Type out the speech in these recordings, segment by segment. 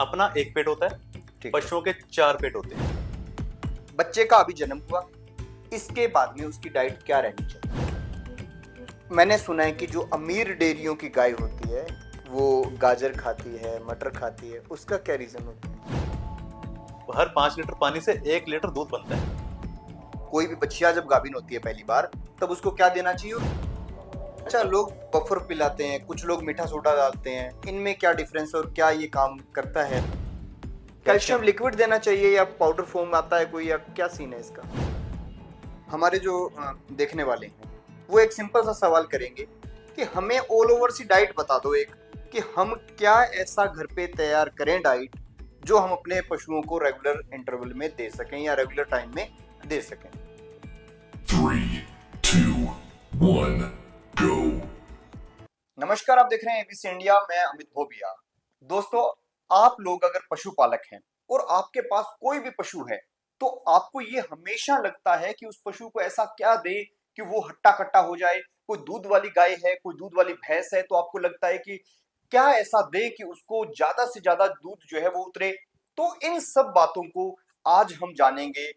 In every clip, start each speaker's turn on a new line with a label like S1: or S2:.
S1: अपना एक पेट होता है,
S2: ठीक है।
S1: पशुओं के 4 पेट होते हैं।
S2: बच्चे का अभी जन्म हुआ, इसके बाद में उसकी डाइट क्या रहनी चाहिए? मैंने सुना है कि जो अमीर डेयरियों की गाय होती है वो गाजर खाती है, मटर खाती है, उसका क्या रीजन होता है?
S1: हर 5 लीटर पानी से 1 लीटर दूध बनता है।
S2: कोई भी बच्चिया जब गाभिन होती है पहली बार, तब उसको क्या देना चाहिए? अच्छा, लोग बफर पिलाते हैं, कुछ लोग मीठा सोडा डालते हैं, इनमें क्या डिफरेंस है और क्या ये काम करता है? कैल्शियम लिक्विड देना चाहिए या पाउडर फॉर्म आता है कोई, या क्या सीन है इसका? हमारे जो देखने वाले हैं वो एक सिंपल सा सवाल करेंगे कि हमें ऑल ओवर सी डाइट बता दो एक, कि हम क्या ऐसा घर पे तैयार करें डाइट जो हम अपने पशुओं को रेगुलर इंटरवल में दे सकें या रेगुलर टाइम में दे सकें।
S3: 3, 2, 1, go.
S2: नमस्कार, आप देख रहे हैं एबीसी इंडिया। मैं अमित भोबिया। दोस्तों, आप लोग अगर पशुपालक हैं और आपके पास कोई भी पशु है, तो आपको ये हमेशा लगता है कि उस पशु को ऐसा क्या दे कि वो हट्टा कट्टा हो जाए। कोई दूध वाली गाय है, कोई दूध वाली भैंस है, तो आपको लगता है कि क्या ऐसा दे कि उसको ज्यादा से ज्यादा दूध जो है वो उतरे। तो इन सब बातों को आज हम जानेंगे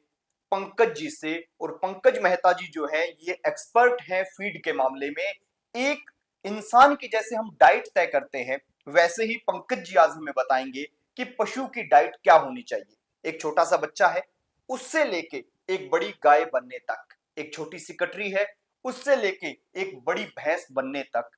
S2: पंकज जी से। और पंकज मेहता जी जो है ये एक्सपर्ट हैं फीड के मामले में। एक इंसान की जैसे हम डाइट तय करते हैं, वैसे ही पंकज जी आज हमें बताएंगे कि पशु की डाइट क्या होनी चाहिए। एक छोटा सा बच्चा है, उससे लेके एक बड़ी गाय बनने तक, एक छोटी सी कटरी है, उससे लेके एक बड़ी भैंस बनने तक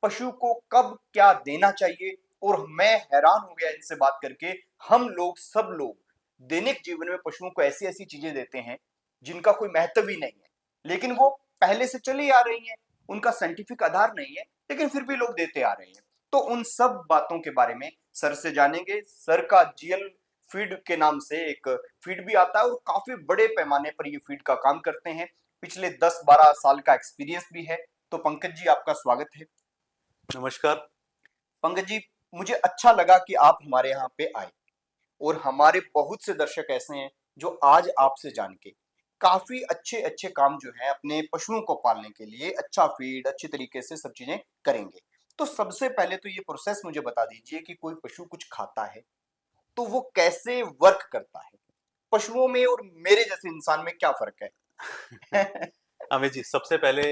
S2: पशु को कब क्या देना चाहिए। और मैं हैरान हो गया इनसे बात करके। हम लोग सब लोग दैनिक जीवन में पशुओं को ऐसी ऐसी चीजें देते हैं जिनका कोई महत्व ही नहीं है, लेकिन वो पहले से चली आ रही हैं, उनका साइंटिफिक आधार नहीं है, लेकिन फिर भी लोग देते आ रहे हैं। तो उन सब बातों के बारे में सर से जानेंगे। सर का जीएल फीड के नाम से एक फीड भी आता है और काफी बड़े पैमाने पर ये फीड का काम करते हैं। पिछले 10-12 साल का एक्सपीरियंस भी है। तो पंकज जी, आपका स्वागत है।
S1: नमस्कार।
S2: पंकज जी, मुझे अच्छा लगा कि आप हमारे यहाँ पे आए। और हमारे बहुत से दर्शक ऐसे हैं जो आज आपसे जान के काफी अच्छे अच्छे काम जो है अपने पशुओं को पालने के लिए, अच्छा फीड, अच्छी तरीके से सब चीजें करेंगे। तो सबसे पहले तो ये प्रोसेस मुझे बता दीजिए कि कोई पशु कुछ खाता है तो वो कैसे वर्क करता है। पशुओं में और मेरे जैसे इंसान में क्या फर्क है?
S1: अमित जी, सबसे पहले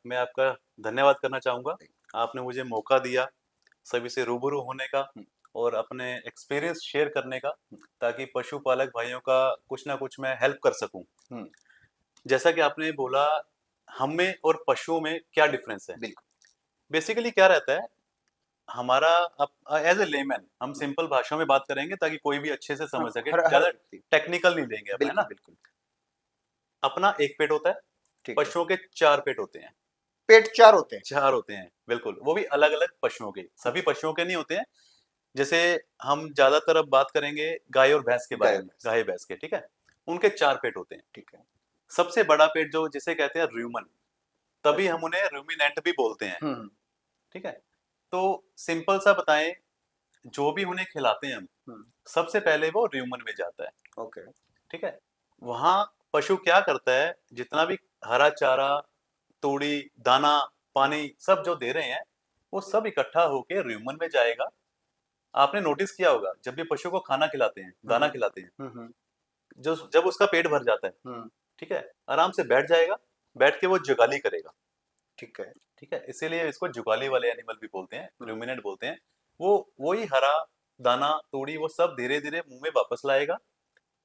S1: मैं आपका धन्यवाद करना चाहूँगा। आपने मुझे मौका दिया सभी से रूबरू होने का और अपने एक्सपीरियंस शेयर करने का, ताकि पशुपालक भाइयों का कुछ ना कुछ मैं हेल्प कर सकूं। जैसा कि आपने बोला, हम में और पशुओं में क्या डिफरेंस है।
S2: बिल्कुल।
S1: बेसिकली क्या रहता है हमारा, एज ए लेमैन हम सिंपल भाषा में बात करेंगे ताकि कोई भी अच्छे से समझ सके,
S2: हर
S1: ज्यादा
S2: व्यक्ति।
S1: टेक्निकल नहीं लेंगे अब, है
S2: बिल्कुल
S1: ना।
S2: बिल्कुल।
S1: अपना एक पेट होता है,
S2: ठीक है।
S1: पशुओं के 4 पेट होते हैं।
S2: पेट 4 होते हैं?
S1: 4 होते हैं, बिल्कुल, वो भी अलग अलग पशुओं के, सभी पशुओं के नहीं होते हैं। जैसे हम ज्यादातर अब बात करेंगे गाय और भैंस के
S2: गाय
S1: बारे
S2: और
S1: में,
S2: भैंस।
S1: गाय भैंस के, ठीक है। उनके 4 पेट होते हैं।
S2: ठीक है।
S1: सबसे बड़ा पेट जो जिसे कहते हैं र्यूमन, तभी
S2: अच्छा।
S1: हम उन्हें रूमिनेंट भी बोलते हैं,
S2: हम्म।
S1: ठीक है। तो सिंपल सा बताएं, जो भी उन्हें खिलाते हैं हम,
S2: हम्म।
S1: सबसे पहले वो र्यूमन में जाता है,
S2: ओके।
S1: ठीक है। वहां पशु क्या करता है, जितना भी हरा चारा, तूड़ी, दाना, पानी सब जो दे रहे हैं, वो सब इकट्ठा होके र्यूमन में जाएगा। आपने नोटिस किया होगा, जब भी पशु को खाना खिलाते हैं, दाना खिलाते हैं,
S2: हम्म।
S1: जो जब उसका पेट भर जाता है,
S2: हम्म।
S1: ठीक है, आराम से बैठ जाएगा, बैठ के वो जुगाली करेगा,
S2: ठीक है।
S1: ठीक है। इसीलिए इसको जुगाली वाले एनिमल भी बोलते हैं, रूमिनेंट बोलते हैं। वो वही हरा दाना, तूड़ी, वो सब धीरे धीरे मुंह में वापस लाएगा,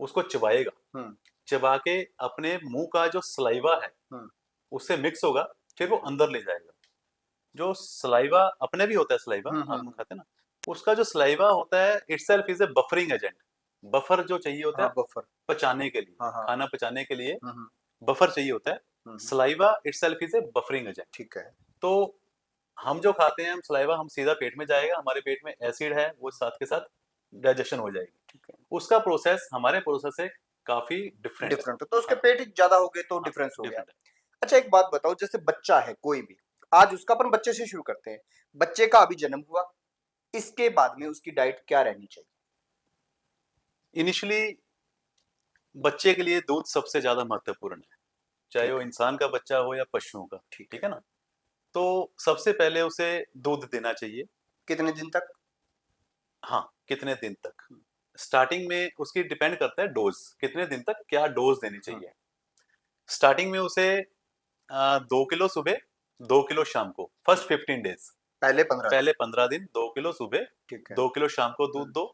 S1: उसको चबाएगा,
S2: हम्म।
S1: चबा के अपने मुंह का जो सलाइवा है
S2: हम्म।
S1: उससे मिक्स होगा, फिर वो अंदर ले जाएगा। जो सलाइवा अपने भी होता है, सलाइवा हम खाते हैं ना, उसका जो सलाइवा होता है, itself is a buffering agent. Buffer जो चाहिए होता
S2: हाँ,
S1: है
S2: बफर।
S1: पचाने के लिए,
S2: हाँ हाँ।
S1: खाना पचाने के लिए
S2: हम्म।
S1: बफर चाहिए होता है।
S2: Hmm.
S1: Saliva itself is a buffering agent.
S2: ठीक है।
S1: तो हम जो खाते हैं, हम सलाइवा, हम सीधा पेट में जाएगा, हमारे पेट में एसिड है, वो साथ के साथ डाइजेशन हो जाएगी।
S2: ठीक है।
S1: उसका प्रोसेस हमारे प्रोसेस से काफी डिफरेंट है।
S2: डिफरेंट तो उसके
S1: हाँ,
S2: पेट ज्यादा हो गए तो
S1: हाँ,
S2: डिफरेंस हो गया।
S1: डिफरेंट है।
S2: अच्छा, एक बात बताओ, जैसे बच्चा है कोई भी, आज उसका अपन बच्चे से शुरू करते हैं। बच्चे का अभी जन्म हुआ, इसके बाद में उसकी डाइट क्या रहनी चाहिए?
S1: इनिशियली बच्चे के लिए दूध सबसे ज्यादा महत्वपूर्ण है, चाहे
S2: ठीक
S1: वो
S2: है।
S1: इंसान का बच्चा हो या पशुओं का,
S2: ठीक
S1: ठीक
S2: है।
S1: है ना। तो सबसे पहले उसे दूध देना चाहिए।
S2: कितने दिन तक?
S1: हाँ, कितने दिन तक। स्टार्टिंग में उसकी डिपेंड करता है डोज, कितने दिन तक क्या डोज देनी चाहिए। स्टार्टिंग में उसे 2 किलो सुबह 2 किलो शाम को, फर्स्ट 15 डेज,
S2: पहले 15
S1: पहले 15 दिन 2 किलो सुबह
S2: ठीक है
S1: 2 किलो शाम को दूध दो।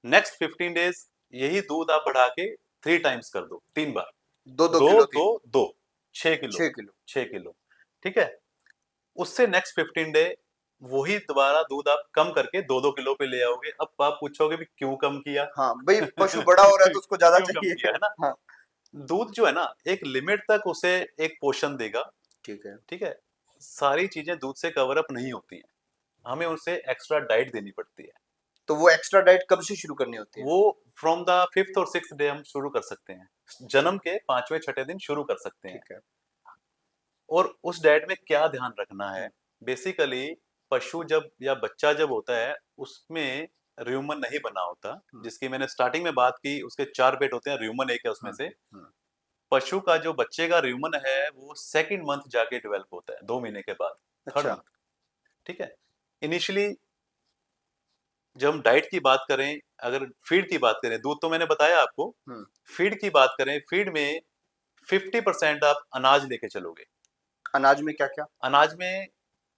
S1: नेक्स्ट 15 डेज यही दूध आप बढ़ा के 3 टाइम्स कर दो, 3 बार,
S2: 2
S1: दो
S2: किलो
S1: दो दो 6 किलो
S2: 6 किलो
S1: 6 किलो, ठीक है। उससे नेक्स्ट 15 डे वही दोबारा दूध आप कम करके 2 2 किलो पे ले आओगे। अब आप पूछोगे भी क्यों कम किया?
S2: हाँ भाई पशु बड़ा हो रहा है तो उसको ज्यादा
S1: क्यों कम
S2: चाहिए
S1: किया, है ना?
S2: हाँ
S1: दूध जो है ना एक लिमिट तक उसे एक पोषण देगा,
S2: ठीक है
S1: ठीक है। सारी चीजें दूध से कवर अप नहीं होती हैं, हमें उसे एक्स्ट्रा डाइट देनी पड़ती है।
S2: तो वो एक्स्ट्रा डाइट कब से शुरू करनी होती है?
S1: वो फ्रॉम द 5th और 6th डे हम शुरू कर सकते हैं, जन्म के 5वें 6ठे दिन शुरू कर सकते हैं।
S2: ठीक है
S1: और उस डाइट में क्या ध्यान रखना है, बेसिकली पशु जब या बच्चा जब होता है उसमें र्यूमन नहीं बना होता, जिसकी मैंने स्टार्टिंग में बात की। उसके 4 पेट होते हैं, र्यूमन एक है उसमें से। पशु का जो बच्चे का र्यूमन है वो सेकंड मंथ जाके डेवलप होता है, 2 महीने के बाद, थर्ड
S2: अच्छा
S1: मंथ, ठीक है। इनिशियली जब हम डाइट की बात करें, अगर फीड की बात करें, दूध तो मैंने बताया आपको, फीड की बात करें, फीड में 50% आप अनाज लेके चलोगे।
S2: अनाज में क्या क्या?
S1: अनाज में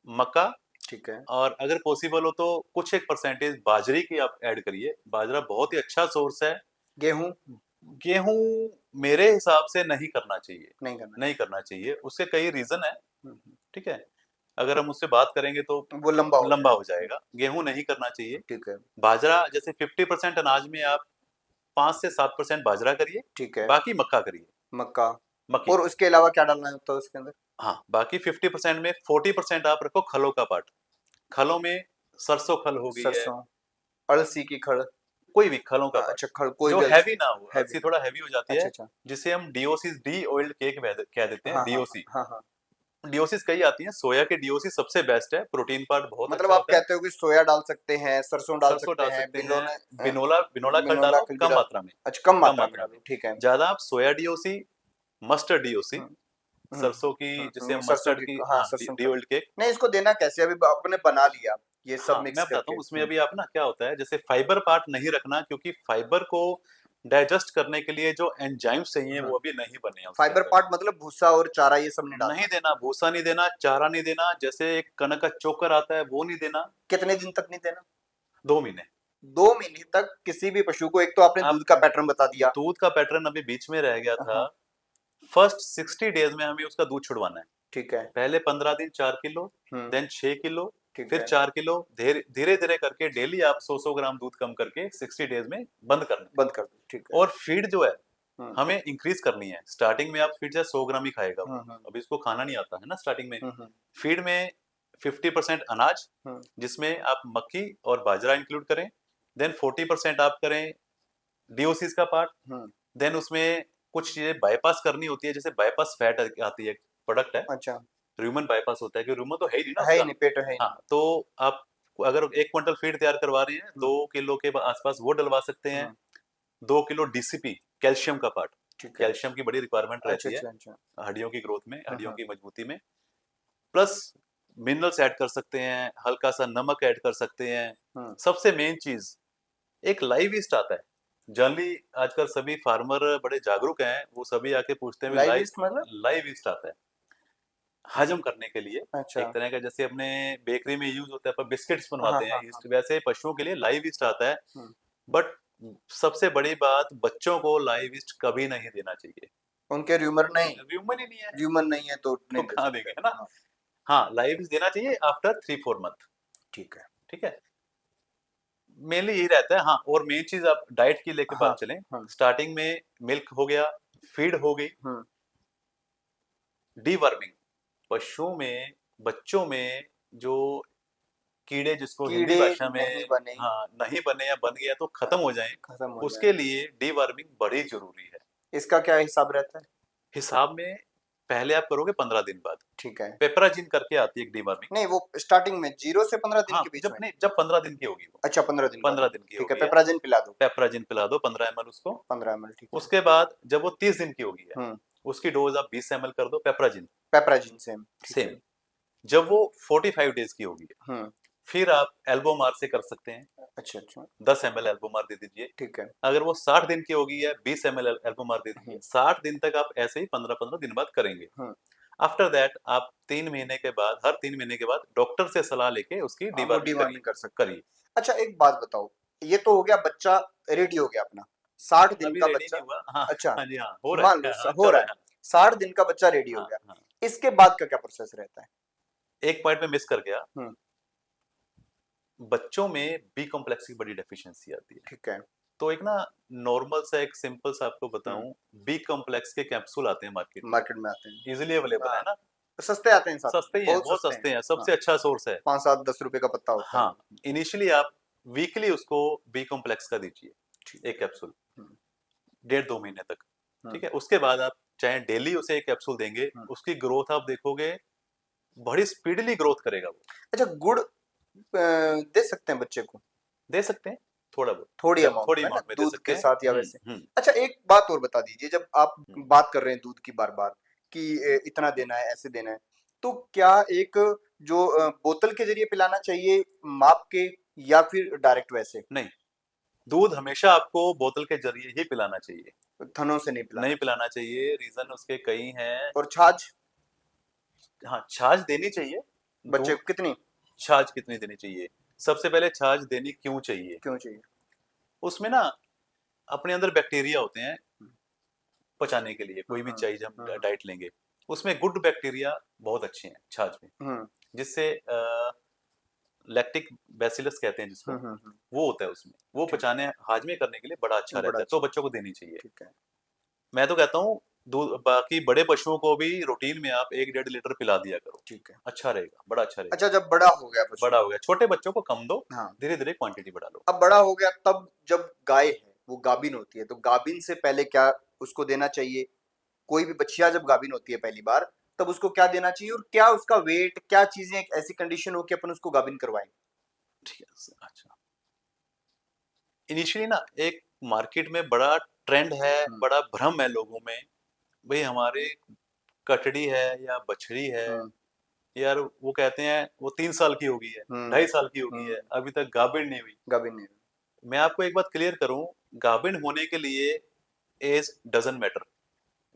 S1: मक्का,
S2: ठीक है
S1: और अगर पॉसिबल हो तो कुछ एक परसेंटेज बाजरे की आप ऐड करिए। बाजरा बहुत ही अच्छा सोर्स है।
S2: गेहूं
S1: गेहूं मेरे हिसाब से नहीं करना चाहिए,
S2: नहीं करना
S1: नहीं करना चाहिए। उसके कई रीजन है,
S2: हम्म,
S1: ठीक है। अगर हम उससे बात करेंगे तो
S2: वो लंबा
S1: हो जाएगा। गेहूं नहीं करना चाहिए।
S2: ठीक है
S1: बाजरा जैसे 50% अनाज में आप 5 से 7% बाजरा करिए,
S2: ठीक है
S1: बाकी मक्का करिए,
S2: मक्का
S1: मक्की।
S2: और उसके अलावा क्या डालना होता है उसके अंदर?
S1: हाँ, बाकी 50% में 40% आप रखो खलों का पार्ट। खलों में सरसों खल हो गई है,
S2: सरसों अलसी की खड़
S1: कोई भी खलों का पार्ट
S2: अच्छा खड़ कोई
S1: जो
S2: भी
S1: हैवी ना हो।
S2: heavy।
S1: अलसी थोड़ा हैवी हो जाती
S2: अच्छा
S1: है,
S2: अच्छा
S1: जिसे हम डीओसी, डी ऑयल्ड केक कह देते हैं,
S2: हाँ हाँ
S1: डीओसी।
S2: हाँ हाँ
S1: डीओसीस कई आती हैं, सोया के डीओसी सबसे बेस्ट है, प्रोटीन पार्ट बहुत
S2: मतलब
S1: अच्छा
S2: आप
S1: होता है।
S2: कहते हो कि सोया डाल सकते हैं, सरसों डाल
S1: सरसों
S2: सकते
S1: डाल
S2: हैं,
S1: सकते हैं,
S2: बिलोना
S1: बिनोला बिनोला खल
S2: बिनोला
S1: डालो
S2: खल भी
S1: कम
S2: डाल
S1: मात्रा में,
S2: अच्छा कम
S1: कम
S2: मात्रा में
S1: मात्रा में।
S2: डालो ठीक है
S1: ज्यादा आप सोया डीओसी, मस्टर्ड डीओसी, सरसों की जिसे हम
S2: सरसों
S1: मस्टर्ड
S2: की
S1: की,
S2: हाँ
S1: हाँ,
S2: सरसों
S1: डी
S2: का
S1: ऑयल्ड केक।
S2: नहीं इसको देना कैसे अभी आपने बना लिया ये सब
S1: हाँ,
S2: मिक्स
S1: मैं बताता
S2: करके
S1: हूँ उसमें अभी आप ना क्या होता है, जैसे फाइबर पार्ट नहीं रखना, क्योंकि फाइबर को डाइजेस्ट करने के लिए जो एंजाइम्स चाहिए वो अभी नहीं बने हैं उसके
S2: फाइबर
S1: अंदर।
S2: पार्ट मतलब भूसा और चारा ये सब नहीं डालना
S1: नहीं देना, भूसा नहीं देना, चारा नहीं देना, जैसे एक कनक का चोकर आता है वो नहीं देना।
S2: कितने दिन तक नहीं देना?
S1: 2 महीने
S2: 2 महीने तक किसी भी पशु को। एक तो आपने
S1: आप
S2: दूध का पैटर्न बता दिया
S1: दूध का पैटर्न अभी बीच में रह गया था।
S2: हाँ
S1: फर्स्ट 60 डेज में हमें उसका दूध छुड़वाना है।
S2: ठीक है
S1: पहले 15 दिन 4 किलो, देन 6 किलो,
S2: ठीक
S1: फिर
S2: है
S1: 4 किलो, धीरे धीरे करके डेली आप 100 ग्राम दूध कम करके 60 डेज में बंद करना है।
S2: बंद कर दो ठीक है
S1: और फीड जो है
S2: हम्म,
S1: हमें इंक्रीज करनी है। स्टार्टिंग में आप फीड चाहे 100 ग्राम ही खाएगा वो,
S2: हम्म,
S1: अभी इसको खाना नहीं आता है ना स्टार्टिंग में।
S2: हम्म,
S1: फीड में 50% अनाज,
S2: हम्म,
S1: जिसमें आप मक्की और बाजरा इंक्लूड करें, देन 40% आप करें डीओसीज का पार्ट,
S2: हम्म,
S1: देन उसमें कुछ चीजें बाईपास करनी होती है, जैसे बाईपास फैट आती है, प्रोडक्ट है,
S2: अच्छा
S1: र्यूमन बाईपास होता है, कि र्यूमन तो है ही नहीं ना
S2: है ही
S1: उसका।
S2: नहीं पेट है ही
S1: हाँ, तो आप अगर 1 क्विंटल फीड तैयार करवा रहे हैं, 2 किलो के आसपास वो डलवा सकते हैं। 2 किलो डीसीपी, कैल्शियम का पार्ट,
S2: ठीक है
S1: कैल्शियम की बड़ी रिक्वायरमेंट
S2: अच्छा
S1: रहती है
S2: अच्छा अच्छा
S1: हड्डियों की ग्रोथ में, हड्डियों
S2: हाँ।
S1: की मजबूती में। प्लस मिनरल्स ऐड कर सकते हैं, हल्का सा नमक ऐड कर सकते हैं।
S2: हम्म,
S1: सबसे मेन चीज एक लाइव ईस्ट आता है। जनरली आजकल सभी फार्मर बड़े जागरूक हैं, वो सभी आके पूछते हैं
S2: लाइव ईस्ट मतलब
S1: लाइव ईस्ट आता है हजम करने के लिए।
S2: अच्छा
S1: एक तरह का जैसे अपने बेकरी में यूज होता है, पर बिस्किट्स
S2: हाँ
S1: बनवाते
S2: हाँ
S1: हैं ईस्ट, वैसे पशुओं के लिए लाइव ईस्ट आता है।
S2: हम्म,
S1: बट सबसे बड़ी बात, बच्चों को लाइव ईस्ट कभी नहीं देना चाहिए।
S2: उनके र्यूमर नहीं
S1: ह्यूमन ही नहीं है
S2: र्यूमर नहीं है तो
S1: तो
S2: नहीं दे
S1: कहाँ
S2: सकते
S1: देंगे, है ना।
S2: हाँ,
S1: हाँ, लाइव ईस्ट देना चाहिए आफ्टर 3-4 मंथ,
S2: ठीक है
S1: ठीक है। मेनली यही रहता है। हाँ, और मेन चीज आप डाइट की लेके
S2: हाँ
S1: बात चलें,
S2: हाँ
S1: स्टार्टिंग में मिल्क हो गया, फीड हो गई,
S2: हम्म,
S1: डीवर्मिंग। पशुओं में, बच्चों में जो कीड़े, जिसको हिंदी
S2: कीड़े
S1: भाषा में,
S2: नहीं बने
S1: हाँ, नहीं बने या बन गया तो खत्म हो जाएं,
S2: खत्म हो जाए
S1: उसके लिए डीवर्मिंग बड़ी जरूरी है।
S2: इसका क्या हिसाब रहता है?
S1: हिसाब में पहले आप करोगे 15 दिन बाद,
S2: ठीक है
S1: पेपराजिन करके आती है एक डीवर्मिंग।
S2: नहीं वो स्टार्टिंग में 0 से 15 दिन
S1: हाँ,
S2: के बीच
S1: जब
S2: में
S1: नहीं, जब 15 दिन की होगी वो,
S2: अच्छा 15 दिन
S1: 15
S2: बाद
S1: दिन की
S2: ठीक है
S1: होगी है,
S2: पेपराजिन पिला दो
S1: पेपराजिन पिला दो 15 ml उसको।
S2: 15 ml ठीक है
S1: उसके बाद जब वो 30 दिन की होगी है,
S2: हम्म
S1: उसकी डोज आप 20 ml कर दो पेपराजिन,
S2: पेपराजिन सेम ठीक है
S1: सेम। जब वो 45 डेज की होगी है,
S2: हम्म
S1: फिर आप एल्बोमार से कर सकते हैं,
S2: अच्छा अच्छा
S1: 10 ml एल्बोमार दे दीजिए।
S2: ठीक है।
S1: अगर वो 60 दिन की हो गई है, 20 ml एल्बोमार दे दीजिए।
S2: हम्म
S1: 60 दिन तक आप ऐसे ही 15-15 दिन बाद करेंगे।
S2: हम्म
S1: आफ्टर दैट आप 3 महीने के बाद, हर 3 महीने के बाद डॉक्टर से सलाह लेके उसकी
S2: हाँ, वो
S1: डीवर्मिंग
S2: डिवर्मिंग कर सकते हैं।
S1: करिए।
S2: अच्छा एक बात बताओ, ये तो हो गया बच्चा रेडी हो गया अपना, 60 दिन
S1: अभी
S2: का
S1: रेडी
S2: बच्चा।
S1: नहीं हुआ। हाँ,
S2: अच्छा
S1: हाँ जी, हाँ, हो रहा
S2: मान
S1: है।
S2: लो
S1: हाँ,
S2: हो
S1: चल
S2: रहा
S1: रहा
S2: है,
S1: है।
S2: 60 दिन का बच्चा रेडी हो
S1: हाँ,
S2: गया,
S1: हाँ।
S2: इसके बाद का क्या प्रोसेस रहता है?
S1: एक पॉइंट में मिस कर गया।
S2: हम्म
S1: बच्चों में बी कॉम्प्लेक्स की बड़ी डेफिशिएंसी आती है।
S2: ठीक है।
S1: तो एक ना नॉर्मल सा एक सिंपल सा आपको
S2: हम्म
S1: बताऊं, बी कॉम्प्लेक्स के कैप्सूल आते हैं मार्केट में,
S2: मार्केट में आते हैं।
S1: इजीली अवेलेबल है
S2: हाँ,
S1: ना,
S2: सस्ते आते हैं साथ
S1: सस्ते
S2: में,
S1: ही हैं,
S2: बहुत
S1: बहुत
S2: सस्ते हैं।
S1: सस्ते हैं,
S2: हाँ,
S1: सबसे अच्छा सोर्स है।
S2: 5-7-10 रुपए का पत्ता होता है।
S1: हाँ, इनिशियली आप वीकली उसको बी कॉम्प्लेक्स का दीजिए,
S2: ठीक।
S1: एक कैप्सूल,
S2: हम्म
S1: 1.5-2 महीने तक।
S2: हम्म
S1: ठीक है, उसके बाद आप चाहे डेली उसे एक कैप्सूल देंगे,
S2: हम्म।
S1: उसकी ग्रोथ आप देखोगे, बड़ी स्पीडली ग्रोथ करेगा वो।
S2: अच्छा गुड़ दे सकते हैं बच्चे को
S1: दे सकते हैं, थोड़ा बहुत,
S2: थोड़ी अमाउंट
S1: थोड़ी
S2: में ना,
S1: अमाउंट में दे
S2: दूध
S1: सकते
S2: के
S1: हैं।
S2: साथ या वैसे?
S1: हम्म।
S2: अच्छा एक बात और बता दीजिए, जब आप
S1: हम्म।
S2: बात कर रहे हैं दूध की बार बार कि इतना देना है, ऐसे देना है, तो क्या एक जो बोतल के जरिए पिलाना चाहिए माप के, या फिर डायरेक्ट वैसे?
S1: नहीं, दूध हमेशा आपको बोतल के जरिए ही पिलाना चाहिए,
S2: थनों से नहीं पिलाना
S1: नहीं
S2: चाहिए।
S1: पिलाना चाहिए। रीजन उसके कई हैं।
S2: और छाछ
S1: हाँ, छाछ देनी चाहिए।
S2: बच्चे
S1: दूध,
S2: को कितनी
S1: छाछ कितनी देनी चाहिए? सबसे पहले छाछ देनी क्यों चाहिए?
S2: क्यों चाहिए?
S1: उसमें ना अपने अंदर बैक्टीरिया होते हैं
S2: हम्म
S1: पचाने के लिए, कोई भी
S2: हम्म
S1: चीज हम
S2: हम्म
S1: डाइट लेंगे, उसमें गुड बैक्टीरिया बहुत अच्छे हैं छाछ में,
S2: हम्म
S1: जिससे लैक्टिक बैसिलस कहते हैं जिसको,
S2: हम्म।
S1: वो होता है उसमें, वो
S2: ठीक,
S1: पचाने हाजमे करने के लिए बड़ा अच्छा
S2: बड़ा
S1: रहता है, तो
S2: अच्छा।
S1: बच्चों को देनी चाहिए।
S2: ठीक है।
S1: मैं तो कहता हूँ दूध, बाकी बड़े पशुओं को भी रूटीन में आप 1-1.5 लीटर पिला दिया करो,
S2: ठीक है।
S1: अच्छा रहेगा, बड़ा अच्छा रहेगा।
S2: अच्छा जब बड़ा हो गया पशु,
S1: बड़ा हो गया, छोटे बच्चों को कम दो,
S2: हाँ,
S1: धीरे धीरे क्वांटिटी बढ़ा लो।
S2: अब बड़ा हो गया तब जब गाय है वो गाभिन होती है, तो गाभिन से पहले क्या उसको देना चाहिए? कोई भी बछिया जब गाभिन होती है पहली बार, तब उसको क्या देना चाहिए, और क्या उसका वेट, क्या चीजें एक ऐसी कंडीशन हो कि अपन उसको गाभिन करवाएं?
S1: ठीक है, अच्छा। इनिशियली ना एक मार्केट में बड़ा ट्रेंड है,
S2: हम्म
S1: बड़ा भ्रम है लोगों में, भाई हमारे कटड़ी है या बछड़ी है,
S2: हम्म
S1: यार वो कहते हैं वो 3 साल की हो गई है,
S2: हम्म
S1: 2.5 साल की हो गई है,
S2: हम्म,
S1: अभी तक गाभिन नहीं हुई।
S2: गाभिन नहीं।
S1: मैं आपको एक बात क्लियर करूं, गाभिन होने के लिए एज डजंट मैटर,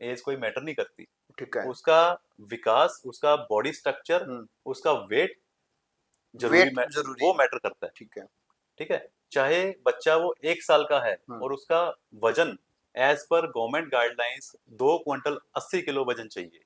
S1: एज कोई मैटर नहीं करती।
S2: ठीक है।
S1: उसका विकास, उसका बॉडी स्ट्रक्चर,
S2: हम्म
S1: उसका वेट जरूरी,
S2: वेट जरूरी
S1: वो
S2: है।
S1: मैटर करता है।
S2: ठीक है।
S1: ठीक है, चाहे बच्चा वो 1 साल का है
S2: हम्म
S1: और उसका वजन as per government guidelines 2 quintal 80 kilo वजन चाहिए एक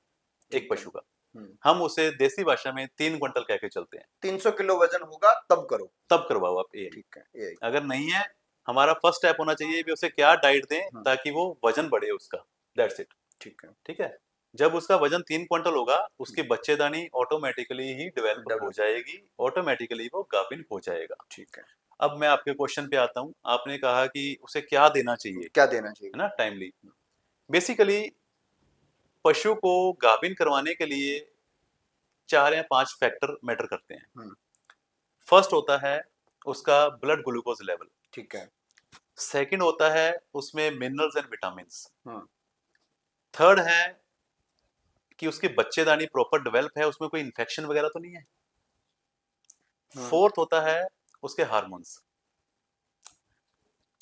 S2: ठीक है।
S1: पशु का,
S2: हम्म
S1: हम उसे देसी भाषा में 3 क्विंटल कह के चलते हैं।
S2: 300 किलो वजन होगा तब करो।
S1: तब करवाओ आप ये,
S2: ठीक है, ये
S1: अगर नहीं है, हमारा फर्स्ट स्टेप होना चाहिए कि उसे क्या डाइट दें
S2: हम्म
S1: ताकि वो वजन बढ़े उसका, दैट्स इट।
S2: ठीक है।
S1: ठीक है, जब उसका वजन 3 क्विंटल होगा, उसकी बच्चेदानी ऑटोमेटिकली ही डेवलप हो
S2: डेवलप।
S1: जाएगी, ऑटोमेटिकली वो गाभिन हो जाएगा।
S2: ठीक है।
S1: अब मैं आपके क्वेश्चन पे आता हूँ, आपने कहा कि उसे क्या देना चाहिए,
S2: क्या देना चाहिए?
S1: है ना, टाइमली। बेसिकली पशु को गाभिन करवाने के लिए 4 या 5 फैक्टर मैटर करते हैं।
S2: हम्म
S1: फर्स्ट होता है उसका ब्लड ग्लूकोज लेवल,
S2: ठीक है।
S1: सेकंड होता है उसमें minerals and vitamins,
S2: hmm
S1: third है कि उसकी बच्चेदानी प्रॉपर डेवलप है, उसमें कोई इन्फेक्शन वगैरह तो नहीं है,
S2: हम्म
S1: फोर्थ होता है उसके हार्मोन्स।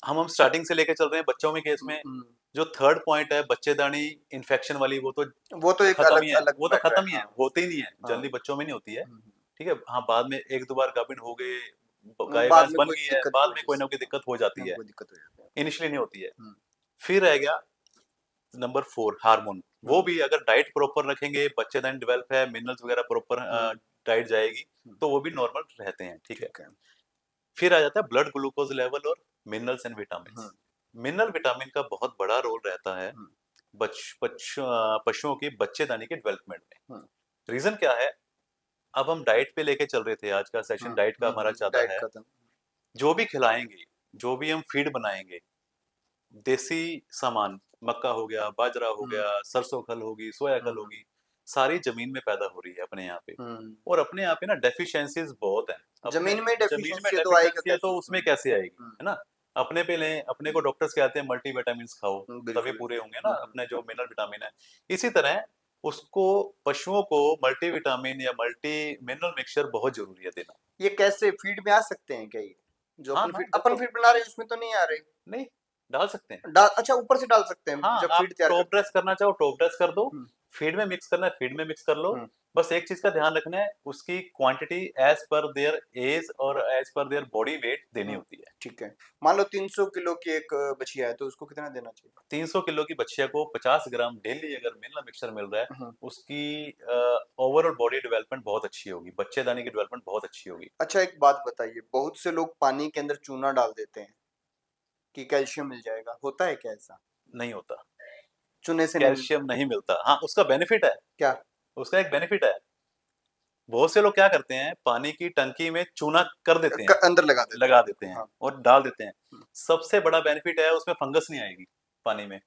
S1: हम स्टार्टिंग से लेके चल रहे हैं बच्चों में केस में,
S2: हम्म,
S1: जो थर्ड पॉइंट है बच्चेदानी इन्फेक्शन वाली, वो तो
S2: वो तो एक
S1: खत्म
S2: अलग
S1: ही है,
S2: अलग
S1: वो तो
S2: मैटर है।
S1: खत्म ही है,
S2: हाँ
S1: होते ही नहीं है,
S2: हाँ।
S1: जल्दी बच्चों में नहीं होती है।
S2: हम्म,
S1: ठीक है, हाँ, बाद में 1-2 बार गाभिन हो गए, गाय
S2: बाद
S1: भैंस
S2: में
S1: बन
S2: कोई
S1: गई है,
S2: दिक्कत की
S1: बाद में
S2: वजह
S1: कोई
S2: से,
S1: ना कोई दिक्कत हो जाती है,
S2: कोई दिक्कत हो जाती है।
S1: इनिशियली नहीं होती है।
S2: हम्म
S1: फिर रह गया नंबर 4, हार्मोन। वो
S2: हम्म
S1: भी अगर डाइट प्रॉपर रखेंगे, बच्चेदानी डेवलप है, मिनरल्स वगैरह प्रॉपर
S2: हम्म
S1: डाइट जाएगी,
S2: हम्म,
S1: तो वो भी नॉर्मल रहते हैं। ठीक है,
S2: ठीक है।
S1: फिर आ जाता है ब्लड ग्लूकोज लेवल और minerals and vitamin.
S2: Hmm
S1: mineral vitamin का बहुत बड़ा रोल रहता है
S2: हम्म
S1: पशुओं की बच्चेदानी के डेवलपमेंट में।
S2: हम्म
S1: रीजन क्या है, अब हम डाइट पे लेके चल रहे थे, आज का सेशन डाइट का हमारा ज्यादा
S2: डाइट
S1: है।
S2: का था।
S1: जो भी खिलाएंगे, जो भी हम फीड बनाएंगे, देसी सामान, मक्का हो गया, बाजरा हो
S2: हम्म
S1: गया, सरसों खल होगी, सोया खल
S2: हम्म
S1: होगी, सारी जमीन में पैदा हो रही है अपने यहाँ पे।
S2: हम्म
S1: और अपने यहाँ पे ना डेफिशिएंसीज बहुत हैं, अपने
S2: जमीन में
S1: जमीन में
S2: डेफिशिएंसी तो आएगा
S1: डेफिशिएंसी है,
S2: कैसे
S1: तो
S2: उसमें?
S1: उसमें कैसे आएगी, है ना। अपने पे लें, अपने को डॉक्टर्स कहते हैं मल्टीविटामिन्स खाओ, तभी
S2: बिल्कुल।
S1: पूरे होंगे ना अपने जो मिनरल विटामिन है। इसी तरह उसको पशुओं को मल्टीविटामिन या मल्टी मिनरल मिक्सचर बहुत जरूरी है देना।
S2: ये कैसे फीड में आ सकते हैं क्या ये? जो
S1: हाँ
S2: अपन
S1: हाँ
S2: फीड अपन
S1: बिल्कुल,
S2: फीड बना रहे हैं उसमें तो नहीं आ रहे?
S1: नहीं डाल सकते हैं।
S2: डाल, अच्छा ऊपर से डाल सकते हैं
S1: हाँ,
S2: जब
S1: आप
S2: फीड तैयार
S1: टॉप
S2: करते
S1: ड्रेस करना चाहो टॉप ड्रेस कर दो,
S2: हैं।
S1: फीड में मिक्स करना है फीड में मिक्स कर लो।
S2: हम्म,
S1: बस एक चीज का ध्यान रखना है, उसकी quantity as per their age और as per their body weight देनी होती है।
S2: ठीक है। मान लो 300 किलो की एक बछिया है तो उसको कितना देना चाहिए?
S1: 300 किलो की बच्चिया को 50 ग्राम डेली अगर मिनरल मिक्सचर मिल रहा है,
S2: हम्म,
S1: उसकी ओवरऑल बॉडी डेवलपमेंट बहुत अच्छी होगी, बच्चेदानी की डेवलपमेंट बहुत अच्छी होगी।
S2: अच्छा एक बात बताइए, बहुत से लोग पानी के अंदर चूना डाल देते हैं कि कैल्शियम मिल जाएगा, होता है क्या ऐसा?
S1: नहीं होता,
S2: चूने से नहीं मिलता?
S1: कैल्शियम नहीं मिलता। हाँ, उसका बेनिफिट है,
S2: क्या?
S1: उसका एक बेनिफिट है। बहुत से लोग क्या करते हैं, पानी की टंकी में चूना कर देते हैं,
S2: अंदर लगा देते
S1: लगा देते हैं
S2: हाँ।
S1: और डाल देते हैं।
S2: हम्म।
S1: सबसे बड़ा बेनिफिट है उसमें फंगस नहीं आएगी पानी में।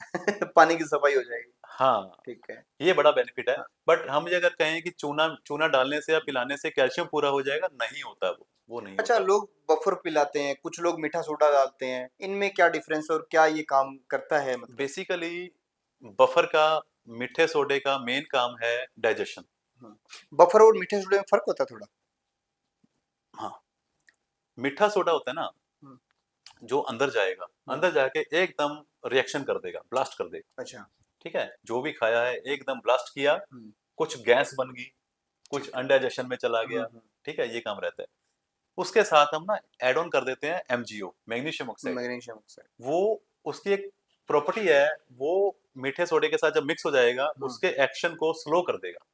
S2: पानी की सफाई हो जाएगी।
S1: हाँ,
S2: ठीक है।
S1: ये बड़ा बेनिफिट है।
S2: हाँ।
S1: बट हम ये अगर कहें कि चूना चूना डालने से या पिलाने से कैल्शियम पूरा हो जाएगा, नहीं होता, वो नहीं
S2: अच्छा
S1: होता।
S2: लोग बफर पिलाते हैं, कुछ लोग मीठा सोडा डालते हैं, इनमें क्या डिफरेंस है और क्या ये काम करता है मतलब?
S1: बेसिकली बफर का, मीठे सोडे का मेन काम है डाइजेशन।
S2: बफर और मीठे सोडे में फर्क होता है थोड़ा?
S1: हाँ, मीठा सोडा होता है ना,
S2: हम्म,
S1: जो अंदर जाएगा, अंदर जाके एकदम रिएक्शन कर देगा, ब्लास्ट कर देगा।
S2: अच्छा।
S1: ठीक है, जो भी खाया है एकदम ब्लास्ट किया,
S2: हम्म,
S1: कुछ गैस बन गई, कुछ
S2: ठीक है।
S1: अनडाइजेशन में चला गया। ठीक है, ये काम रहता है। उसके साथ हम ना ऐड ऑन कर देते हैं MgO, magnesium oxide.
S2: Magnesium oxide.
S1: वो उसकी एक प्रॉपर्टी है, वो मीठे सोडे के साथ जब मिक्स हो जाएगा, उसके एक्शन को स्लो कर देगा,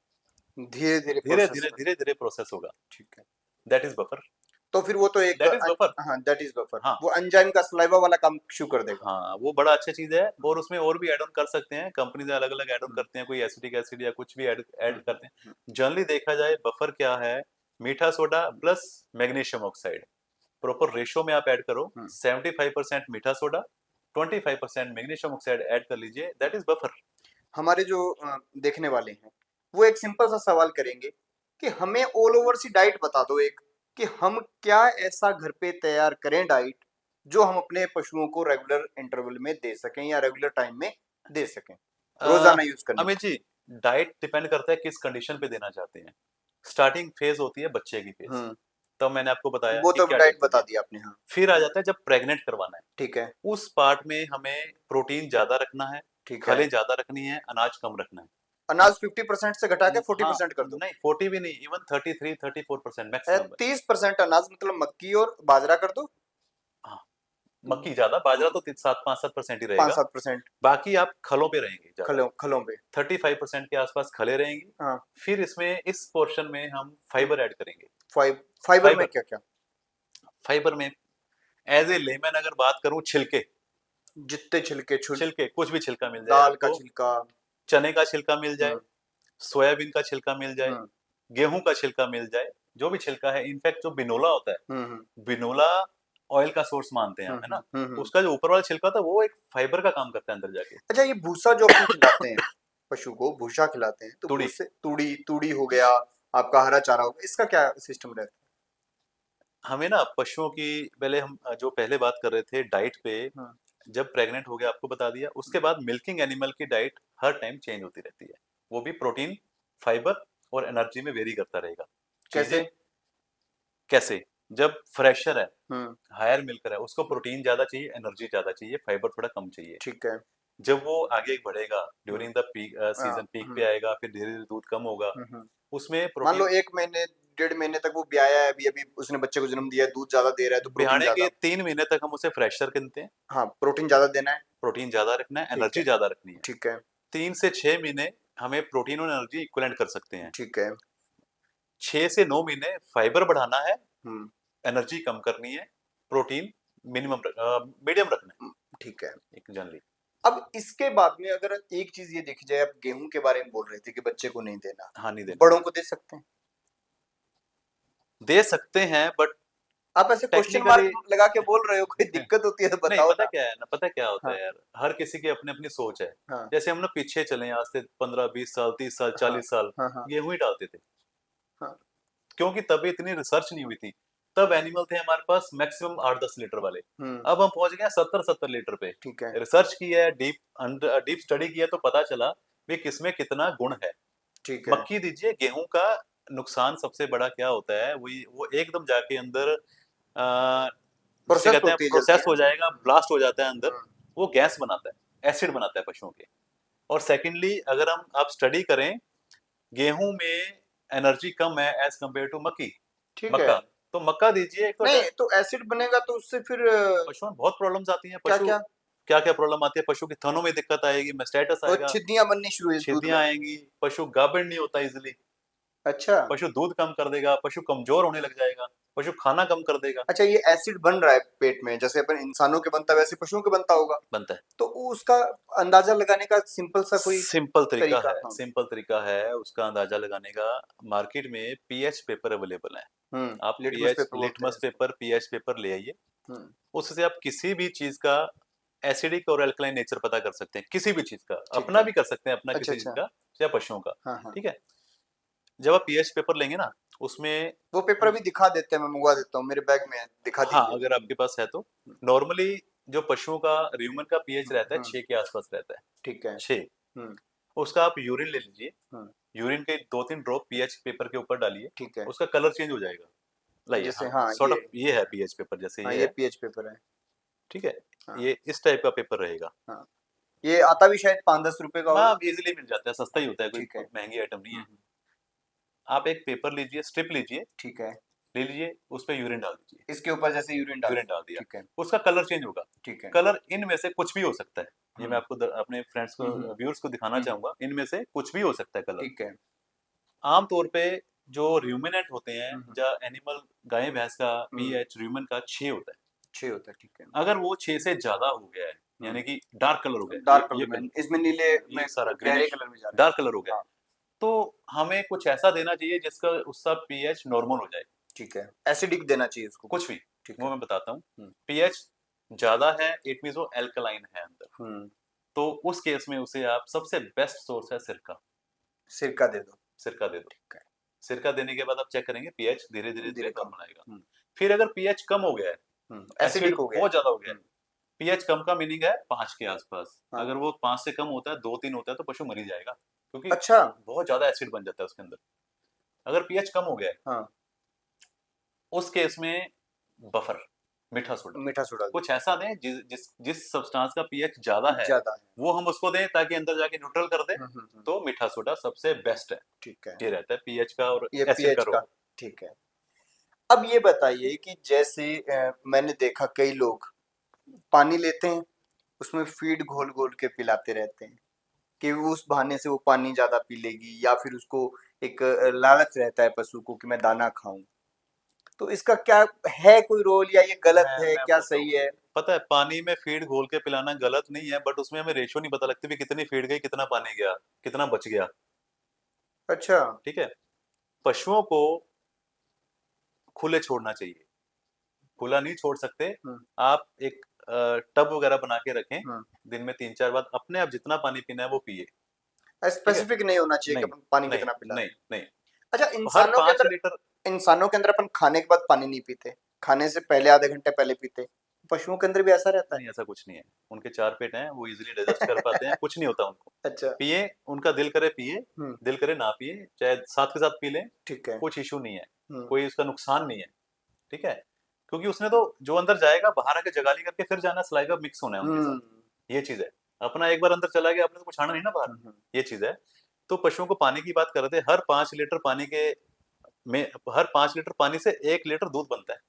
S2: धीरे धीरे
S1: धीरे
S2: प्रोसेस
S1: धीरे धीरे धीरे प्रोसेस होगा।
S2: ठीक है।
S1: दैट इज बफर,
S2: तो फिर वो तो एक
S1: दैट इज बफर।
S2: हाँ दैट इज बफर,
S1: हाँ
S2: वो एंजाइम का सलाइवा वाला काम शुरू कर देगा।
S1: हाँ, वो बड़ा अच्छा चीज है और उसमें और भी ऐड ऑन कर सकते हैं, कंपनीज अलग अलग ऐड ऑन
S2: हम्म,
S1: करते हैं, कोई एसिटिक एसिड या कुछ भी ऐड ऐड करते हैं।
S2: हम्म,
S1: जनरली देखा जाए बफर क्या है, मीठा soda plus magnesium oxide, proper ratio में आप ऐड करो।
S2: हम्म।
S1: 75% मीठा सोडा, 25% मैग्नीशियम ऑक्साइड ऐड कर लीजिए, दैट इज बफर।
S2: हमारे जो देखने वाले हैं वो एक सिंपल सा सवाल करेंगे कि हमें ऑल ओवर सी डाइट बता दो एक, कि हम क्या ऐसा घर पे तैयार करें डाइट जो हम अपने पशुओं को रेगुलर इंटरवल में दे सकें या रेगुलर टाइम में दे सकें, रोजाना यूज करने
S1: अमित जी, डाइट डिपेंड करता है किस कंडीशन पे देना चाहते हैं। स्टार्टिंग फेज होती है बच्चे की फेज,
S2: हम्म,
S1: तब मैंने आपको बताया
S2: वो
S1: कि
S2: तो
S1: क्या
S2: डाइट
S1: डाइट
S2: बता
S1: देनी है।
S2: दिया आपने। हाँ
S1: फिर आ जाता है जब प्रेग्नेंट करवाना है,
S2: ठीक है।
S1: उस पार्ट में हमें प्रोटीन ज्यादा रखना है,
S2: ठीक है।
S1: खलें ज्यादा रखनी है, अनाज कम रखना है।
S2: अनाज 50% से घटा के 40%
S1: हाँ,
S2: कर दो।
S1: नहीं 40 भी नहीं, इवन 33-34% मैक्सिमम है।
S2: 30% अनाज मतलब मक्की और बाजरा कर दो।
S1: हाँ, मक्की ज्यादा, बाजरा तो 7-5% ही रहेगा।
S2: 5-7%
S1: बाकी आप खलों पे रहेंगे ज्यादा,
S2: खलों पे।
S1: 35% के आसपास खले रहेंगी।
S2: हाँ।
S1: फिर इसमें इस पोर्शन में हम फाइबर ऐड करेंगे।
S2: फाइबर में
S1: फाइबर,
S2: क्या क्या?
S1: फाइबर में एज ए लेमन अगर बात करूं, छिलके,
S2: जितने छिलके
S1: छिलके कुछ भी छिलका मिल जाए
S2: दाल का
S1: आपको,
S2: छिलका।
S1: चने का छिलका मिल जाए,
S2: हम्म,
S1: सोयाबीन का छिलका मिल जाए,
S2: हम्म,
S1: गेहूं का छिलका मिल जाए, जो भी छिलका है। इनफैक्ट जो बिनोला होता है,
S2: हम्म,
S1: बिनोला ऑयल का सोर्स मानते हैं हम, है ना,
S2: हम्म।
S1: उसका जो ऊपर वाला छिलका था वो एक फाइबर का काम करता है अंदर जाके।
S2: अच्छा ये भूसा जो अपन खिलाते हैं, पशु को भूसा खिलाते हैं, तो
S1: तुड़ी,
S2: भूसे तूड़ी तूड़ी हो गया, आपका हरा चारा हो गया, इसका क्या सिस्टम रहता
S1: हमें ना पशुओं की, पहले हम जो पहले बात कर रहे थे डाइट पे,
S2: है? हाँ,
S1: जब प्रेग्नेंट हो गया आपको बता दिया, उसके बाद मिल्किंग एनिमल की डाइट हर टाइम चेंज होती रहती है। वो भी प्रोटीन, फाइबर और एनर्जी में वेरी करता रहेगा।
S2: कैसे?
S1: चीजें कैसे, जब फ्रेशर है,
S2: हम्म,
S1: हायर मिल्कर है, उसको प्रोटीन ज्यादा चाहिए, एनर्जी ज्यादा चाहिए, फाइबर थोड़ा कम चाहिए।
S2: ठीक है।
S1: जब वो आगे बढ़ेगा, ड्यूरिंग द पीक
S2: हाँ,
S1: सीजन पीक पे आएगा, फिर धीरे धीरे दूध कम होगा,
S2: हम्म।
S1: उसमें
S2: मान लो
S1: प्रोटीन।
S2: 1 महीने 1.5 महीने तक वो ब्याया है, अभी अभी उसने बच्चे को जन्म दिया है, दूध ज्यादा दे रहा है तो प्रोटीन
S1: बिहाने के
S2: ज्यादा।
S1: 3 महीने तक हम उसे फ्रेशर गिनते हैं।
S2: हाँ प्रोटीन ज्यादा देना है।
S1: प्रोटीन ज्यादा रखना है,
S2: ठीक
S1: एनर्जी
S2: है।
S1: ज्यादा रखनी है।
S2: ठीक है।
S1: 3 से 6 महीने हमें प्रोटीन और एनर्जी इक्विवेलेंट कर सकते हैं।
S2: ठीक है।
S1: 6 से 9 महीने फाइबर बढ़ाना है,
S2: हम्म,
S1: एनर्जी कम करनी है, प्रोटीन मिनिमम मीडियम रखना है,
S2: ठीक है।
S1: एक जनरली।
S2: अब इसके बाद में अगर एक चीज ये देखी जाए, आप गेहूं के बारे में बोल रहे थे कि बच्चे को नहीं देना,
S1: हानि देना,
S2: बड़ों को दे सकते हैं?
S1: दे सकते हैं बट
S2: आप ऐसे क्वेश्चन
S1: टेक्निकली
S2: मार्क लगा के बोल रहे हो, कोई दिक्कत होती है तो
S1: नहीं,
S2: बताओ
S1: पता
S2: ना।
S1: क्या है ना, पता क्या होता
S2: हाँ,
S1: है यार, हर किसी की अपनी अपनी सोच है।
S2: हाँ,
S1: जैसे हम ना पीछे चले आज से 15-20 साल, 30 साल,
S2: हाँ,
S1: 40 साल
S2: हाँ, हाँ,
S1: गेहूं ही डालते थे,
S2: हाँ,
S1: क्योंकि तभी इतनी रिसर्च नहीं हुई थी। तब एनिमल थे हमारे पास मैक्सिमम 8-10 लीटर वाले, अब हम पहुंच गए 70-70 लीटर पे।
S2: ठीक है।
S1: रिसर्च की है, डीप स्टडी की है, तो पता चला भी किसमें कितना गुण है।
S2: ठीक है।
S1: मक्की दीजिए। गेहूं का नुकसान सबसे बड़ा क्या होता है, वो एकदम जाके अंदर जिसे
S2: प्रोसेस
S1: कहते हैं
S2: होती है जल्दी
S1: प्रोसेस
S2: है।
S1: हो जाएगा, ब्लास्ट हो जाता है अंदर,
S2: हम्म,
S1: वो गैस बनाता है, एसिड बनाता है पशुओं के। और सेकेंडली अगर हम आप स्टडी करें, गेहूं में एनर्जी कम है एज कम्पेयर टू मक्की,
S2: ठीक है।
S1: मक्का। तो मक्का दीजिए एक तो
S2: नहीं तो एसिड बनेगा तो उससे फिर
S1: पशुओं में बहुत प्रॉब्लम्स आती हैं।
S2: क्या
S1: पशु
S2: क्या
S1: क्या क्या प्रॉब्लम आती है, पशु की थनों में दिक्कत आएगी, मेस्टाइटिस
S2: वो
S1: आएगा,
S2: छिद्दियां बननी शुरू हुई दूध में।
S1: छेदियां आएंगी, पशु गाभिन नहीं होता इजिली,
S2: अच्छा
S1: पशु दूध कम कर देगा, पशु कमजोर होने लग जाएगा, पशु खाना कम कर देगा।
S2: अच्छा, ये एसिड बन रहा है पेट में, जैसे अपन इंसानों के बनता है वैसे पशुओं के बनता होगा,
S1: बनता है।
S2: तो उसका अंदाजा लगाने का सिंपल सा कोई
S1: सिंपल तरीका
S2: तरीका?
S1: है,
S2: हाँ।
S1: सिंपल तरीका है उसका अंदाजा लगाने का। मार्केट में पीएच पेपर अवेलेबल है। आप
S2: लिटमस
S1: पीएच
S2: पेपर बोलते हैं
S1: लिटमस
S2: इसको।
S1: पेपर, पीएच पेपर ले आइए।
S2: हम्म,
S1: उससे आप किसी भी चीज का एसिडिक और अल्कलाइन नेचर पता कर सकते हैं, किसी भी चीज का।
S2: ठीक
S1: अपना
S2: है।
S1: भी कर सकते हैं, अपना
S2: अच्छा
S1: किसी चीज
S2: अच्छा।
S1: का या पशुओं का।
S2: हाँ हाँ।
S1: ठीक है। जब आप पीएच पेपर लेंगे ना, उसमें
S2: वो पेपर अभी दिखा देते हैं, मैं मंगवा देता हूँ, मेरे बैग में है, दिखा
S1: हाँ,
S2: दीजिए।
S1: अगर आपके पास है तो। नॉर्मली जो पशुओं का ह्यूमन का पीएच रहता है
S2: हम्म,
S1: 6 के आसपास रहता है।
S2: ठीक है।
S1: 6।
S2: हम्म
S1: उसका आप यूरिन ले लीजिए।
S2: हम्म,
S1: यूरिन के 2-3 ड्रॉप पीएच पेपर के ऊपर डालिए,
S2: ठीक है।
S1: उसका कलर चेंज हो जाएगा। लाइए,
S2: जैसे
S1: हाँ,
S2: हाँ
S1: सॉर्ट ऑफ ये है पीएच पेपर, जैसे
S2: हाँ
S1: ये
S2: ये
S1: है।
S2: पीएच पेपर है।
S1: ठीक है।
S2: हाँ
S1: ये इस टाइप का पेपर रहेगा।
S2: हाँ, ये आता भी शायद 5-10 रुपए का होगा।
S1: हाँ, इजीली मिल जाता है, सस्ता ही होता है, कोई
S2: ठीक है।
S1: महंगी आइटम नहीं है।
S2: हम्म,
S1: आप एक पेपर लीजिए, स्ट्रिप लीजिए,
S2: ठीक है।
S1: ले लीजिए, उस पे यूरिन डाल दीजिए।
S2: इसके ऊपर जैसे यूरिन डाल
S1: यूरिन
S2: दिया।
S1: डाल दिया,
S2: ठीक है।
S1: उसका कलर चेंज होगा।
S2: ठीक है।
S1: कलर इनमें से कुछ भी हो सकता है। ये मैं
S2: हम्म
S1: आपको अपने फ्रेंड्स को,
S2: हम्म
S1: व्यूअर्स को दिखाना
S2: हम्म,
S1: चाहूंगा, इनमें से कुछ भी हो सकता है कलर।
S2: ठीक है।
S1: आम तौर पे जो र्यूमिनेंट होते हैं,
S2: हम्म
S1: या एनिमल गाय भैंस का
S2: हम्म,
S1: पीएच र्यूमन का 6 होता है।
S2: 6 होता है, ठीक है।
S1: अगर वो 6 से ज्यादा हो गया है, यानी कि डार्क कलर हो गया है,
S2: डार्क
S1: ये
S2: कलर में,
S1: कलर,
S2: इसमें नीले में
S1: ये सारा
S2: गहरे
S1: ग्रीनिश
S2: कलर में जा रहा
S1: डार्क कलर हो
S2: है।
S1: गया है,
S2: हाँ
S1: तो हमें कुछ ऐसा देना चाहिए जिसका उसका पीएच नॉर्मल हो जाए।
S2: ठीक है, एसिडिक देना चाहिए उसको।
S1: कुछ भी,
S2: ठीक
S1: वो
S2: है।
S1: मैं बताता हूँ।
S2: हम्म
S1: पीएच ज्यादा है, इट मीन वो एल्कलाइन है अंदर।
S2: हम्म,
S1: तो उस केस में उसे आप, सबसे बेस्ट सोर्स है सिरका।
S2: सिरका दे दो।
S1: सिरका दे दो।
S2: ठीक है।
S1: सिरका देने के बाद आप चेक करेंगे, पीएच धीरे धीरे
S2: धीरे
S1: धीरे
S2: कम।
S1: नॉर्मल आएगा।
S2: हम्म
S1: फिर अगर पीएच कम हो गया है, एसिड
S2: एसिडिक हो गया।
S1: बहुत ज्यादा हो गया है,
S2: हम्म,
S1: पीएच कम का मीनिंग है 5 के आसपास।
S2: हाँ।
S1: अगर वो 5 से कम होता है, 2-3 होता है, तो पशु मर ही जाएगा, क्योंकि
S2: अच्छा।
S1: बहुत ज्यादा एसिड बन जाता है उसके अंदर। अगर पीएच कम हो गया है,
S2: हाँ,
S1: उस केस में बफर, मीठा सोडा,
S2: मीठा सोडा दो।
S1: कुछ ऐसा दें जिस सब्सटेंस का पीएच ज्यादा है,
S2: ज्यादा है।
S1: वो हम उसको दें ताकि अंदर जाके न्यूट्रल कर दे। तो मीठा सोडा सबसे बेस्ट है।
S2: ठीक है।
S1: ये रहता है पीएच का और
S2: ये
S1: एसिड का
S2: पीएच का।
S1: रोल।
S2: ठीक है। अब ये बताइए कि जैसे मैंने देखा कई लोग पानी लेते हैं, उसमें फीड घोल घोल के पिलाते रहते हैं कि उस बहाने से वो पानी ज्यादा पी लेगी, या फिर उसको एक लालच रहता है पशु को कि मैं दाना खाऊं। तो इसका क्या है, कोई रोल, या ये गलत है,
S1: मैं
S2: क्या
S1: बोलता
S2: सही
S1: हूँ,
S2: है?
S1: पता है पानी में फीड घोल के पिलाना गलत नहीं है, बट उसमें हमें रेशियो नहीं पता लगती भी कितनी फीड गई, कितना पानी गया, कितना बच गया।
S2: अच्छा।
S1: ठीक है। पशुओं को खुले छोड़ना चाहिए, खुला नहीं छोड़ सकते।
S2: हम्म
S1: आप एक टब वगैरह बना के रखें,
S2: हम्म,
S1: दिन में 3-4 बार अपने आप जितना पानी पीना है वो पिए। ठीक है।
S2: स्पेसिफिक नहीं होना चाहिए कि
S1: नहीं
S2: अपन पानी
S1: नहीं
S2: कितना पिला रहे
S1: नहीं
S2: हैं।
S1: नहीं,
S2: अच्छा,
S1: हर 5 लीटर।
S2: इंसानों के अंदर अपन खाने के बाद पानी नहीं पीते, खाने से पहले आधे घंटे पहले पीते, पशुओं के अंदर भी ऐसा रहता
S1: नहीं, ऐसा कुछ नहीं है, उनके 4 पेट हैं, वो इजीली डाइजेस्ट कर पाते हैं, कुछ नहीं होता उनको।
S2: है? अच्छा।
S1: पिए, उनका दिल करे पिए,
S2: हम्म,
S1: दिल करे ना पिए, चाहे साथ के साथ पी लें,
S2: ठीक है।
S1: कुछ इशू नहीं है,
S2: हम्म
S1: कोई उसका नुकसान नहीं है। ठीक है। क्योंकि उसने तो जो अंदर जाएगा बाहर आके जगाली करके फिर जाना, सलाइवा मिक्स होना है उनके साथ।
S2: हम्म
S1: ये चीज है। अपना एक बार अंदर चला गया, आपने तो कुछ आना नहीं ना बाहर।
S2: हम्म,
S1: ये चीज है। तो पशुओं को पानी की बात कर रहे थे, हर 5 लीटर पानी से 1 लीटर दूध बनता है।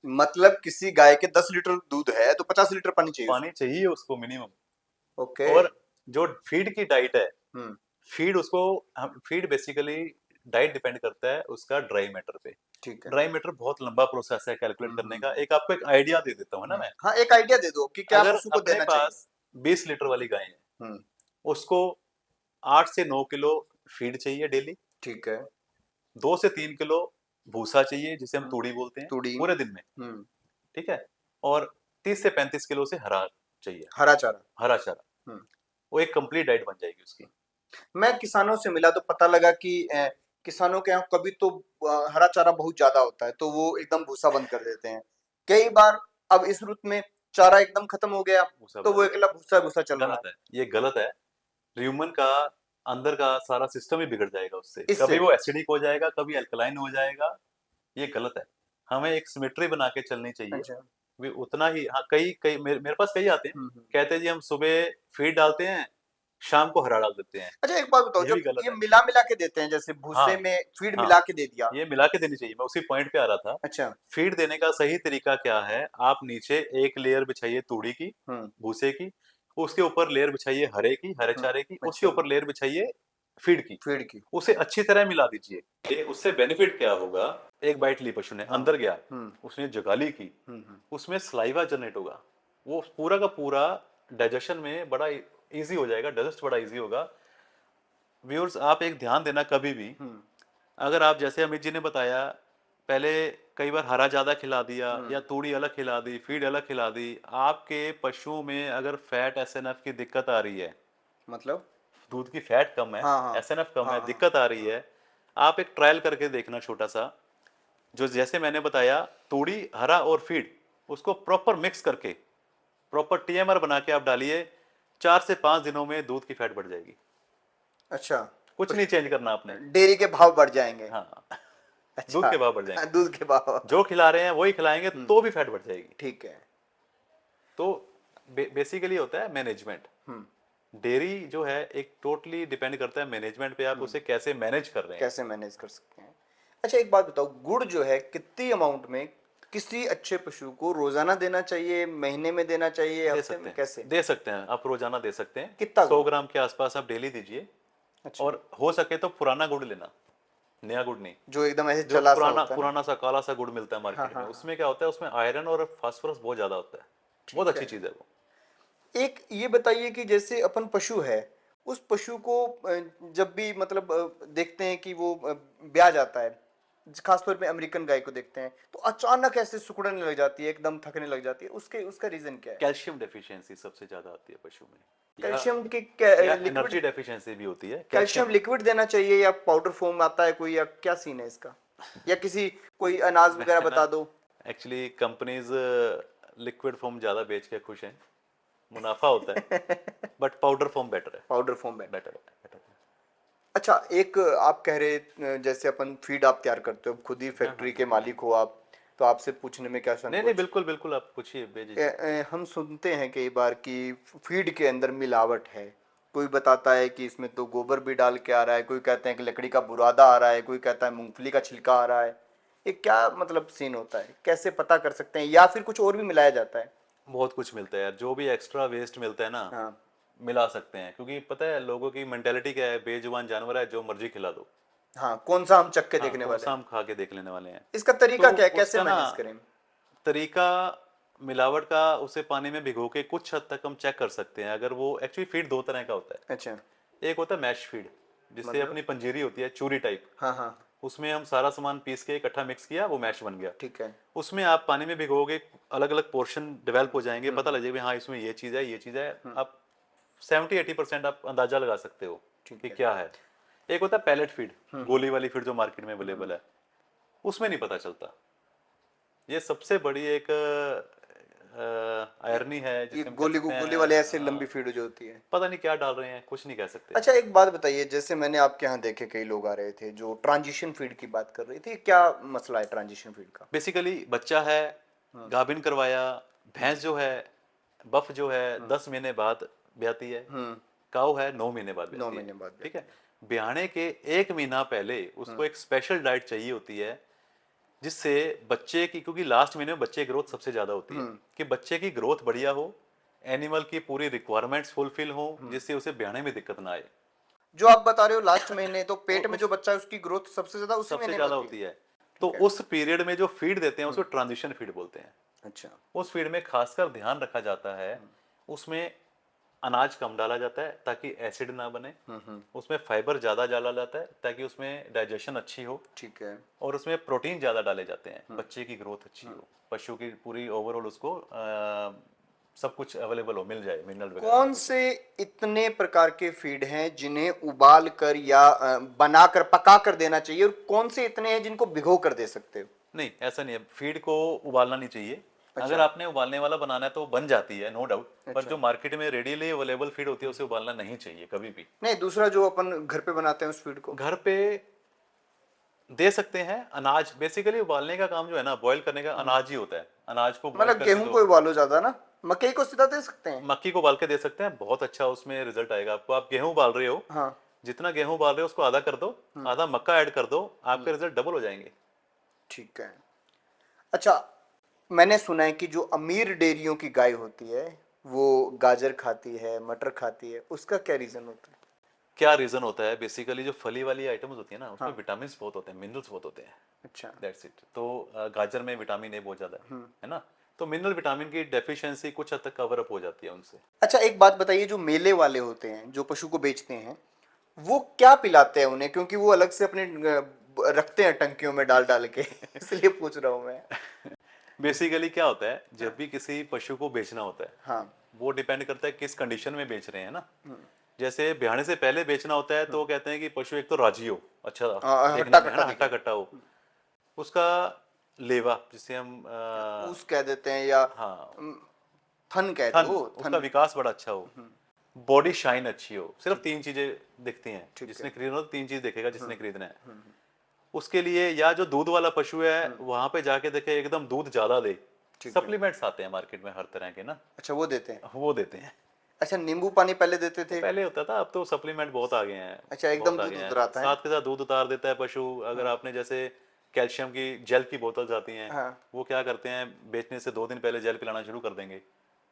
S2: मतलब किसी गाय के 10 लीटर दूध है तो 50 लीटर पानी चाहिए
S1: पानी चाहिए उसको मिनिमम।
S2: उसको। ओके।
S1: और जो फीड की डाइट है,
S2: हम्म
S1: फीड बेसिकली डाइट डिपेंड करता है उसका ड्राई मैटर पे।
S2: ठीक है।
S1: ड्राई मैटर बहुत लंबा प्रोसेस है कैलकुलेट करने का। एक आपको एक आइडिया दे देता हूँ ना मैं।
S2: हाँ, एक आइडिया दे दो कि क्या
S1: अगर
S2: पशु को
S1: अपने
S2: देना चाहिए।
S1: पास 20 लीटर वाली गाय है,
S2: हम्म
S1: उसको 8 से 9 किलो फीड चाहिए डेली,
S2: ठीक है।
S1: 2 से 3 किलो भूसा चाहिए जिसे हम
S2: हम्म,
S1: तूड़ी बोलते हैं,
S2: तूड़ी।
S1: पूरे दिन में।
S2: हम्म,
S1: ठीक है। और 30 से 35 किलो से हरा चाहिए,
S2: हरा चारा।
S1: हरा चारा।
S2: हम्म।
S1: वो एक कंप्लीट डाइट बन जाएगी उसकी।
S2: मैं किसानों से मिला तो पता लगा कि किसानों के यहाँ कभी तो हरा चारा बहुत ज्यादा होता है तो वो एकदम भूसा बंद कर देते हैं। कई बार अब इस रुत में चारा एकदम खत्म हो गया
S1: भूसा
S2: तो वो
S1: बना
S2: अकेला भूसा भूसा चल रहा
S1: गलत है, ये गलत है। ह्यूमन का अंदर का सारा सिस्टम ही बिगड़ जाएगा उससे।
S2: इससे?
S1: कभी वो एसिडिक हो जाएगा, कभी अल्कलाइन हो जाएगा। ये गलत है। हमें एक सिमेट्री बना के चलनी चाहिए।
S2: अच्छा।
S1: भी उतना ही, हाँ, कई कई मेरे पास कई आते हैं, कहते हैं जी हम सुबह फीड डालते हैं, शाम को हरा डाल देते हैं।
S2: अच्छा, एक बात बताओ,
S1: ये भी
S2: जब
S1: गलत
S2: ये
S1: है।
S2: मिला मिला के देते हैं, जैसे भूसे
S1: हाँ,
S2: में फीड
S1: हाँ,
S2: मिला के दे दिया।
S1: ये मिला के देनी चाहिए। मैं उसी पॉइंट पे आ रहा था।
S2: अच्छा।
S1: फीड देने का सही तरीका क्या है? आप नीचे एक लेयर बिछाइए तूड़ी की,
S2: हम्म।
S1: भूसे की, उसके ऊपर लेयर बिछाइए हरे की, हरे चारे की, उसके
S2: अच्छा।
S1: ऊपर लेयर बिछाइए फीड की।
S2: फीड की।
S1: उसे अच्छी तरह मिला दीजिए। ये उससे बेनिफिट क्या होगा? एक बाइट ली पशु ने,
S2: हाँ।
S1: अंदर गया,
S2: हम्म।
S1: उसने जगाली की,
S2: हम्म।
S1: उसमें सलाइवा जनरेट होगा। वो पूरा का पूरा डाइजेशन में बड़ा इजी हो जाएगा, डाइजेस्ट बड़ा इजी होगा। व्यूअर्स, आप एक ध्यान देना कभी भी, अगर आप जैसे अमित जी ने बताया, पहले कई बार हरा ज्यादा खिला दिया या तूड़ी अलग खिला दी, फीड अलग खिला दी, आपके पशुओं में अगर फैट एसएनएफ की दिक्कत आ रही है,
S2: मतलब?
S1: दूध की फैट कम है,
S2: हाँ हाँ
S1: एसएनएफ कम
S2: हाँ
S1: है,
S2: हाँ।
S1: दिक्कत आ रही है, आप एक ट्रायल करके देखना छोटा सा। जो जैसे मैंने बताया, तूड़ी, हरा और फीड, उसको प्रॉपर मिक्स करके प्रॉपर टीएमआर बना के आप डालिए, 4 से 5 दिनों में दूध की फैट बढ़ जाएगी।
S2: अच्छा।
S1: कुछ नहीं चेंज करना आपने।
S2: डेयरी के भाव बढ़ जाएंगे।
S1: हाँ, दूध
S2: अच्छा।
S1: के भाव बढ़ जाएंगे।
S2: दूध के भाव।
S1: जो खिला रहे हैं वही खिलाएंगे तो भी फैट बढ़ जाएगी।
S2: ठीक है।
S1: तो बेसिकली होता है मैनेजमेंट। डेयरी जो है एक टोटली डिपेंड करता है मैनेजमेंट पे, आप उसे कैसे मैनेज कर रहे हैं।
S2: कैसे मैनेज कर सकते हैं? अच्छा, एक बात बताओ, गुड़ जो है कितनी अमाउंट में किसी अच्छे पशु को रोजाना देना चाहिए, महीने में देना चाहिए,
S1: दे
S2: हफ्ते
S1: सकते
S2: में,
S1: हैं,
S2: कैसे?
S1: दे सकते हैं, आप रोजाना दे सकते हैं।
S2: कितना
S1: 100
S2: गुड़?
S1: ग्राम के आसपास आप डेली दीजिए।
S2: अच्छा।
S1: और हो सके तो पुराना गुड़ लेना, नया गुड़ नहीं।
S2: जो एकदम ऐसे
S1: जो
S2: चला सा
S1: पुराना
S2: होता है ना?
S1: पुराना सा काला सा गुड़ मिलता है
S2: हाँ
S1: मार्केट में,
S2: हाँ हाँ।
S1: उसमें क्या होता है? उसमें आयरन और फास्फोरस बहुत ज्यादा होता है। बहुत
S2: ठीक
S1: अच्छी
S2: है।
S1: चीज है वो।
S2: एक ये बताइए कि जैसे अपन पशु है, उस पशु को जब भी मतलब देखते हैं कि वो ब्याह जाता है, खासतौर पे अमेरिकन गाय को देखते हैं, तो अचानक ऐसे सिकुड़ने लग जाती है, एकदम थकने लग जाती है, उसके उसका रीजन क्या है?
S1: कैल्शियम डेफिशिएंसी सबसे ज्यादा आती है पशु में,
S2: कैल्शियम के
S1: या
S2: लिक्विड?
S1: एनर्जी डेफिशिएंसी भी होती है।
S2: कैल्शियम लिक्विड देना चाहिए या पाउडर फॉर्म आता है कोई, या क्या सीन है इसका? या किसी कोई अनाज वगैरह
S1: मैं
S2: बता दो।
S1: एक्चुअली कंपनीज लिक्विड फॉर्म ज्यादा बेच के खुश हैं, मुनाफा होता है, बट पाउडर फॉर्म बेटर है।
S2: पाउडर फॉर्म में?
S1: बेटर है, बेटर है।
S2: अच्छा, एक आप कह रहे जैसे अपन फीड आप तैयार करते हो, खुद ही फैक्ट्री के मालिक हो आप, तो आपसे पूछने में क्या
S1: नहीं नहीं,
S2: संकोच?
S1: बिल्कुल बिल्कुल, आप पूछिए, बेझिझक।
S2: हम सुनते हैं कई बार कि फीड के अंदर मिलावट है। कोई बताता है कि इसमें तो गोबर भी डाल के आ रहा है, कोई कहते हैं कि लकड़ी का बुरादा आ रहा है, कोई कहता है मूंगफली का छिलका आ रहा है। ये क्या मतलब सीन होता है, कैसे पता कर सकते हैं, या फिर कुछ और भी मिलाया जाता है?
S1: बहुत कुछ मिलता है यार, जो भी एक्स्ट्रा वेस्ट मिलता है ना,
S2: हाँ
S1: मिला सकते हैं। क्योंकि पता है लोगों की मेंटेलिटी क्या है, बेजुबान जानवर है, जो मर्जी खिला दो।
S2: हाँ, कौन सा हम चख के
S1: हाँ,
S2: देखने
S1: कौन
S2: वाले
S1: सा
S2: हैं?
S1: हम खा के देख लेने वाले हैं।
S2: इसका तरीका
S1: तो
S2: क्या है, कैसे
S1: उसका ना
S2: मैनेज करें?
S1: तरीका, मिलावट का, उसे पानी में भिगो के कुछ हद तक हम चेक कर सकते हैं। अगर वो एक्चुअली फीड दो तरह का होता है।
S2: अच्छा।
S1: एक होता है मैश फीड, जिससे
S2: मतलब?
S1: अपनी पंजीरी होती है, चूरी टाइप।
S2: हाँ हाँ।
S1: उसमें हम सारा सामान पीस के इकट्ठा मिक्स किया, वो मैश बन गया।
S2: ठीक है।
S1: उसमें आप पानी में भिगोगे, अलग अलग पोर्शन डेवलप हो जाएंगे, पता लग जाएगा हाँ इसमें ये चीज़ है, ये चीज़ है। आप 70-80% आप अंदाजा लगा सकते हो
S2: ठीक
S1: कि
S2: है।
S1: क्या है। एक होता है पैलेट फीड, गोली वाली फीड जो मार्केट में अवेलेबल है, उसमें नहीं पता चलता। ये सबसे बड़ी एक आयरनी है,
S2: ये
S1: जिसे हम कह
S2: गोली
S1: सकते
S2: गोली
S1: हैं।
S2: वाले ऐसे लंबी फीड जो होती है?
S1: पता नहीं क्या डाल रहे हैं, कुछ नहीं कह सकते।
S2: अच्छा, एक बात बताइए, जैसे मैंने आपके यहाँ देखे कई लोग आ रहे थे जो ट्रांजिशन फीड की बात कर रहे थे, क्या मसला है ट्रांजिशन फीड का?
S1: बेसिकली बच्चा है, गाभिन करवाया, भैंस जो है, बफ जो है 10 महीने बाद ब्याती है, काऊ है 9 महीने बाद
S2: 9
S1: ब्याती है।
S2: महीने बाद
S1: ठीक है, ब्याने के 1 महीना पहले उसको एक स्पेशल डाइट चाहिए होती है, जिससे बच्चे की, क्योंकि लास्ट महीने में बच्चे की ग्रोथ सबसे ज्यादा होती है, कि बच्चे की ग्रोथ बढ़िया हो, एनिमल की पूरी रिक्वायरमेंट्स फुलफिल हो, जिससे उसे ब्याने में दिक्कत ना आए।
S2: जो आप बता रहे हो लास्ट महीने, तो पेट में जो
S1: उस
S2: बच्चा है उसकी ग्रोथ सबसे ज्यादा उसी
S1: सबसे
S2: महीने में
S1: ज्यादा
S2: होती
S1: होती
S2: है?
S1: है। तो
S2: ठीक है।
S1: उस पीरियड में जो फीड देते हैं उसको ट्रांजिशन फीड बोलते हैं।
S2: अच्छा।
S1: उस फीड में खासकर ध्यान रखा जाता है, उसमें अनाज कम डाला जाता है ताकि एसिड ना बने, उसमें फाइबर ज्यादा डाला जाता है ताकि उसमें डाइजेशन अच्छी हो,
S2: ठीक है।
S1: और उसमें प्रोटीन ज्यादा डाले जाते हैं, बच्चे की ग्रोथ अच्छी हो, पशु की पूरी ओवरऑल उसको सब कुछ अवेलेबल हो, मिल जाए, मिनरल वगैरह
S2: कौन
S1: सब कुछ।
S2: से इतने प्रकार के फीड हैं जिन्हें उबाल कर या बनाकर पका कर देना चाहिए, और कौन से इतने हैं जिनको भिगो कर दे सकते हो?
S1: नहीं, ऐसा नहीं है, फीड को उबालना नहीं चाहिए। अगर आपने उबालने वाला बनाना है तो बन जाती है, नो डाउट, पर
S2: अच्छा।
S1: जो मार्केट में रेडीली अवेलेबल फीड होती है उसे उबालना नहीं चाहिए कभी भी।
S2: नहीं, दूसरा जो अपन घर पे बनाते हैं उस फीड को
S1: घर पे दे सकते हैं। अनाज बेसिकली उबालने का काम जो है ना, बॉईल करने का अनाज ही होता है। अनाज को बॉईल
S2: मतलब
S1: करके
S2: गेहूं
S1: दो।
S2: को उबालो ज्यादा ना, मकई को सीधा दे सकते हैं।
S1: मक्की को उबाल के दे सकते हैं, बहुत अच्छा उसमें रिजल्ट आएगा आपको। आप गेहूं उबाल रहे हो,
S2: हाँ।
S1: जितना गेहूं उबाल रहे हो उसको आधा कर दो, आधा मक्का ऐड कर दो, आपके रिजल्ट डबल हो जाएंगे।
S2: ठीक है। अच्छा, मैंने सुना है कि जो अमीर डेयरियों की गाय होती है वो गाजर खाती है, मटर खाती है, उसका क्या रीजन होता है?
S1: क्या रीजन होता है? बेसिकली जो फली वाली आइटम्स होती है ना, उसमें
S2: हाँ।
S1: विटामिन बहुत होते हैं, मिनरल्स बहुत होते हैं।
S2: अच्छा।
S1: That's it. तो गाजर में विटामिन ए बहुत ज्यादा है ना, तो मिनरल विटामिन की डेफिशिएंसी कुछ हद तक कवर अप हो जाती है उनसे।
S2: अच्छा, एक बात बताइए, जो मेले वाले होते हैं जो पशु को बेचते हैं, वो क्या पिलाते हैं उन्हें? क्योंकि वो अलग से अपने रखते हैं टंकियों में डाल डाल के इसलिए पूछ रहा हूँ मैं।
S1: बेसिकली क्या होता है, जब भी किसी पशु को बेचना होता है,
S2: हाँ।
S1: वो डिपेंड करता है किस कंडीशन में बेच रहे हैं ना। जैसे ब्याहने से पहले बेचना होता है तो वो कहते हैं कि पशु एक तो राजी हो, अच्छा देखने
S2: हट्टा
S1: में, है
S2: कट्टा
S1: ना, हट्टा
S2: दिखे,
S1: कट्टा हो, उसका लेवा जिसे हम
S2: ऊस कह देते हैं या
S1: हाँ,
S2: थन कह
S1: थन,
S2: दो,
S1: उसका
S2: थन।
S1: विकास बड़ा अच्छा हो, बॉडी शाइन अच्छी हो। सिर्फ तीन चीजें दिखती हैं।
S2: ठीक
S1: जिसने
S2: है।
S1: खरीदना हो तो तीन चीज देखेगा जिसने खरीदना है। उसके लिए, या जो दूध वाला पशु है वहां पे जाके देखे एकदम दूध ज्यादा दे।
S2: ठीक है।
S1: सप्लीमेंट्स आते हैं मार्केट में हर तरह के ना,
S2: अच्छा, वो देते हैं।
S1: वो देते हैं।
S2: अच्छा, नींबू पानी पहले देते
S1: वो
S2: थे।
S1: पहले होता था, अब तो सप्लीमेंट बहुत आ गए हैं।
S2: अच्छा, एकदम
S1: बहुत आ
S2: दूध
S1: गए हैं,
S2: उतराता है।
S1: साथ के साथ दूध उतार देता है पशु। अगर आपने जैसे कैल्शियम की जेल की बोतल आती हैं,
S2: हाँ।
S1: वो क्या करते हैं, बेचने से 2 दिन पहले जेल पिलाना शुरू कर देंगे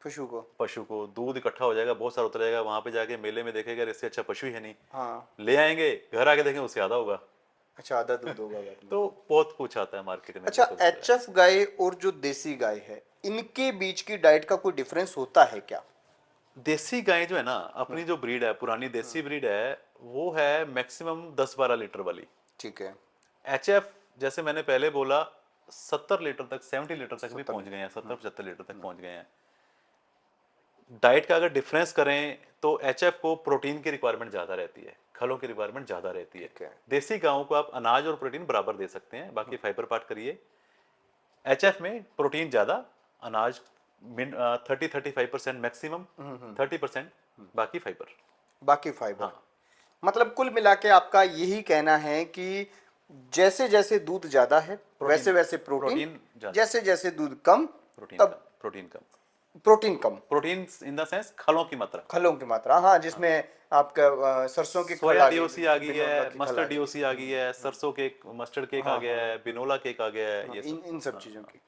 S2: पशु को।
S1: पशु को। दूध इकट्ठा हो जाएगा, बहुत सारा उतर जाएगा, वहां पे जाके मेले में देखेगा इससे अच्छा पशु ही है नहीं,
S2: हाँ।
S1: ले आएंगे घर आके देखेंगे उससे आधा होगा।
S2: अच्छा, आधा दूध होगा बाद में।
S1: तो बहुत कुछ आता है मार्केट में,
S2: अच्छा,
S1: बहुत कुछ आता है।
S2: एचएफ गाय और जो देसी गाय है, इनके बीच की डाइट का कोई डिफरेंस होता है क्या?
S1: देसी गाय जो है ना, अपनी जो ब्रीड है, पुरानी देसी ब्रीड है, वो है मैक्सिमम 10-12 लीटर वाली।
S2: ठीक है।
S1: एचएफ जैसे मैंने पहले बोला 70 लीटर तक, 70 लीटर तक भी
S2: 70
S1: पहुंच गए हैं, 70-75 लीटर तक पहुंच गए हैं। डाइट का अगर डिफरेंस करें तो एचएफ को प्रोटीन की रिक्वायरमेंट ज्यादा रहती है, खलों की रिक्वायरमेंट ज्यादा रहती है।
S2: ठीक है।
S1: देसी गायों को आप अनाज और प्रोटीन बराबर दे सकते हैं, बाकी फाइबर पार्ट करिए। एचएफ में प्रोटीन ज्यादा, अनाज 30-35% मैक्सिमम, 30%, बाकी फाइबर।
S2: बाकी फाइबर।
S1: हाँ,
S2: मतलब कुल मिला के आपका यही कहना है कि जैसे जैसे दूध ज्यादा है वैसे वैसे प्रोटीन,
S1: प्रोटीन ज्यादा,
S2: जैसे जैसे दूध कम
S1: प्रोटीन
S2: तब
S1: कम, प्रोटीन कम,
S2: प्रोटीन कम।
S1: प्रोटीन इन द सेंस खलों की मात्रा।
S2: खलों की मात्रा, हाँ, जिसमें आपका सरसों की खल
S1: सोया
S2: आ गई,
S1: डीओसी आ गई
S2: बिनौला
S1: है,
S2: की खल आ
S1: मस्टर्ड
S2: गई।
S1: डीओसी आ गई है, सरसों केक, मस्टर्ड केक आ गया है, बिनोला केक आ गया है, ये
S2: इन
S1: सब।
S2: इन सब चीजों की।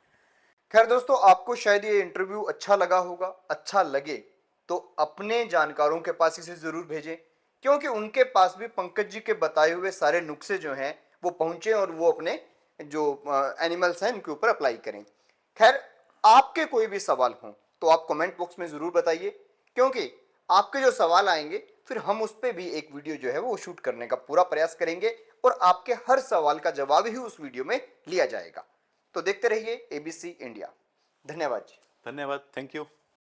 S2: खैर दोस्तों, आपको शायद ये इंटरव्यू अच्छा लगा होगा। अच्छा लगे तो अपने जानकारों के पास इसे जरूर भेजें, क्योंकि उनके पास भी पंकज जी के बताए हुए सारे नुस्खे जो हैं वो पहुंचे और वो अपने जो एनिमल्स हैं उनके ऊपर अप्लाई करें। खैर, आपके कोई भी सवाल हों तो आप कमेंट बॉक्स में जरूर बताइए, क्योंकि आपके जो सवाल आएंगे फिर हम उस पर भी एक वीडियो जो है वो शूट करने का पूरा प्रयास करेंगे और आपके हर सवाल का जवाब ही उस वीडियो में लिया जाएगा। तो देखते रहिए एबीसी इंडिया। धन्यवाद जी।
S1: धन्यवाद, थैंक यू।